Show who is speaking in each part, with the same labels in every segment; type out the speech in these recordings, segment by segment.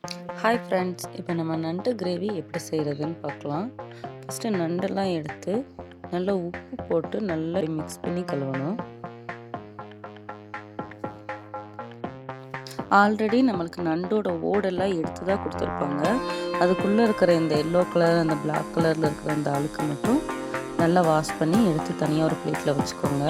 Speaker 1: Hi friends, இப்போ நம்ம நண்டு கிரேவி எப்படி செய்கிறதுன்னு பார்க்கலாம். ஃபஸ்ட்டு நண்டெல்லாம் எடுத்து நல்லா உப்பு போட்டு நல்லா மிக்ஸ் பண்ணி கழுவணும். ஆல்ரெடி நம்மளுக்கு நண்டோட ஓடெல்லாம் எடுத்து தான் கொடுத்துருப்பாங்க. அதுக்குள்ளே இருக்கிற இந்த எல்லோ கலர் அந்த பிளாக் கலரில் இருக்கிற அந்த அழுக்கு மட்டும் நல்லா வாஷ் பண்ணி எடுத்து தனியாக ஒரு பிளேட்டில் வச்சுக்கோங்க.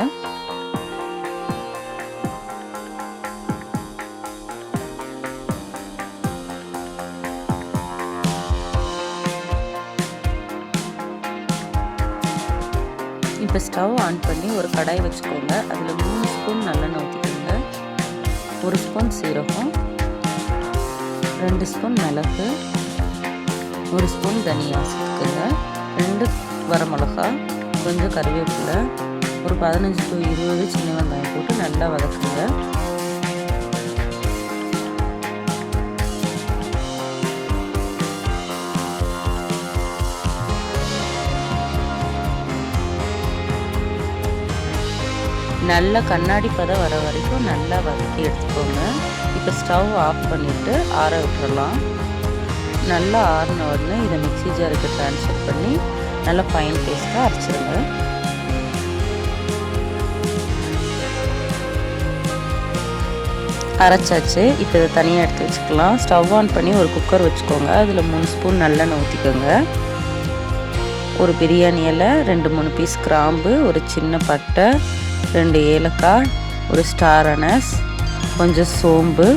Speaker 1: இப்போ ஸ்டவ் ஆன் பண்ணி ஒரு கடாய் வச்சுக்கோங்க. அதில் 3 ஸ்பூன் நல்லெண்ணெய் ஊற்றிக்கோங்க. 1 ஸ்பூன் சீரகம், 2 ஸ்பூன் மிளகு, 1 ஸ்பூன் தனியா சேர்த்துக்கோங்க. 2 வரமிளகா, கொஞ்சம் கருவேப்பிலை, ஒரு 15 to 20 சின்ன வெங்காயம் போட்டு நல்லா வதக்குங்க. நல்லா கண்ணாடி பதம் வர வரைக்கும் நல்லா வதக்கி எடுத்துக்கோங்க. இப்போ ஸ்டவ் ஆஃப் பண்ணிவிட்டு ஆற விட்டுறலாம். நல்லா ஆறின உடனே இதை மிக்ஸி ஜாருக்கு ட்ரான்ஸ்ஃபர் பண்ணி நல்லா ஃபைன் பேஸ்ட்டாக அரைச்சிடுங்க. அரைச்சாச்சு. இப்போ இதை தனியாக எடுத்து வச்சுக்கலாம். ஸ்டவ் ஆன் பண்ணி ஒரு குக்கர் வச்சுக்கோங்க. அதில் 3 ஸ்பூன் நல்லெண்ணெய் ஊற்றிக்கோங்க. ஒரு பிரியாணி இலை, 2-3 பீஸ் கிராம்பு, ஒரு சின்ன பட்டை, 2 ஏலக்காய், ஒரு ஸ்டார் அனஸ், கொஞ்சம் சோம்பு,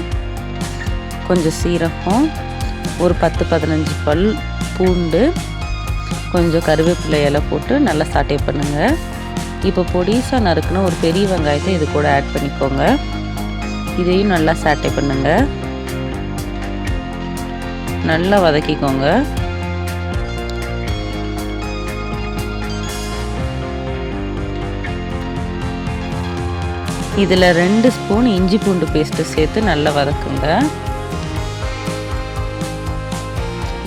Speaker 1: கொஞ்சம் சீரகம், ஒரு 10-15 பல் பூண்டு, கொஞ்சம் கருவேப்பிலை இலை போட்டு நல்லா சாட்டே பண்ணுங்கள். இப்போ பொடிசாக நறுக்குன ஒரு பெரிய வெங்காயத்தை இது கூட ஆட் பண்ணிக்கோங்க. இதையும் நல்லா சாட்டே பண்ணுங்கள். நல்லா வதக்கிக்கோங்க. இதில் 2 ஸ்பூன் இஞ்சி பூண்டு பேஸ்ட்டு சேர்த்து நல்லா வதக்குங்க.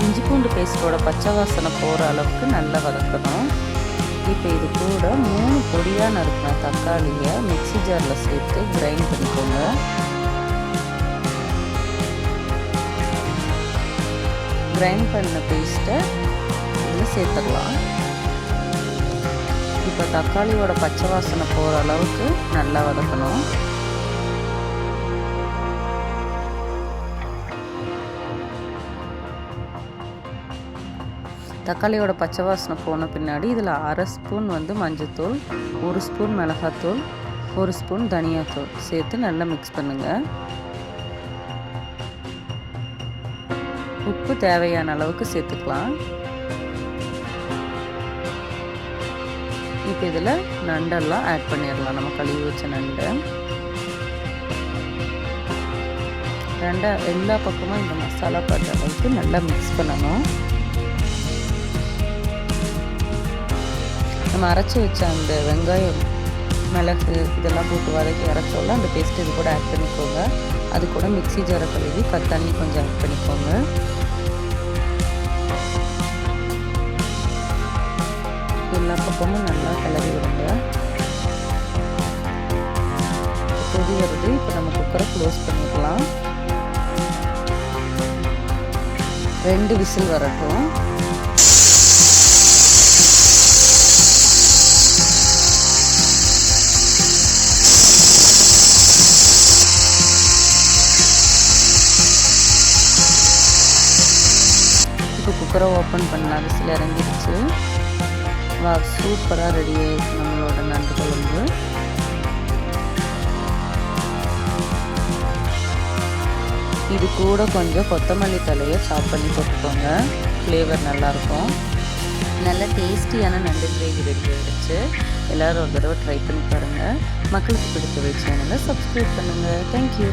Speaker 1: இஞ்சி பூண்டு பேஸ்ட்டோட பச்சை வாசனை போகிற அளவுக்கு நல்லா வதக்கணும். இப்போ இது கூட 3 பொடியாக நறுக்கின தக்காளியை மிக்ஸி ஜாரில் சேர்த்து கிரைண்ட் பண்ணிக்கோங்க. கிரைண்ட் பண்ண பேஸ்ட்டை இதில் சேர்த்துடலாம். இப்போ தக்காளியோட பச்சை வாசனை போகிற அளவுக்கு நல்லா வதக்கணும். தக்காளியோட பச்சை வாசனை போன பின்னாடி இதில் 1/2 ஸ்பூன் மஞ்சத்தூள், 1 ஸ்பூன் மிளகாத்தூள், 1 ஸ்பூன் தனியாத்தூள் சேர்த்து நல்லா மிக்ஸ் பண்ணுங்கள். உப்பு தேவையான அளவுக்கு சேர்த்துக்கலாம். இப்போ இதில் நண்டெல்லாம் ஆட் பண்ணிடலாம். நம்ம கழுவி வச்ச நண்டை எல்லா பக்கமும் இந்த மசாலா படுற அளவுக்கு நல்லா மிக்ஸ் பண்ணணும். நம்ம அரைச்சி வச்ச அந்த வெங்காயம், மிளகு இதெல்லாம் போட்டு வதக்கி அரைச்சோம்ல, அந்த பேஸ்ட்டு இது கூட ஆட் பண்ணிக்கோங்க. அது கூட மிக்ஸி ஜாரை கழுவி தண்ணி கொஞ்சம் ஆட் பண்ணிக்கோங்க. எல்லா பக்கமும் நல்லா கிளறி விடுங்க. கொதி வருது. இப்போ நம்ம குக்கரை க்ளோஸ் பண்ணிக்கலாம். 2 விசில் வரட்டும். இப்போ குக்கரை ஓப்பன் பண்ணலாம். விசில் இறங்கிடுச்சு. சூப்பராக ரெடி ஆகிடுச்சு நம்மளோட நண்டு குழம்பு. இது கூட கொஞ்சம் கொத்தமல்லி தலையை சாப் பண்ணி போட்டுக்கோங்க. ஃப்ளேவர் நல்லாயிருக்கும். நல்ல டேஸ்டியான நண்டு கிரேவி ரெடி ஆகிடுச்சு. எல்லோரும் ஒரு தடவை ட்ரை பண்ணி பாருங்கள். மக்களுக்கு பிடிச்ச சேனலை சப்ஸ்கிரைப் பண்ணுங்கள். தேங்க்யூ.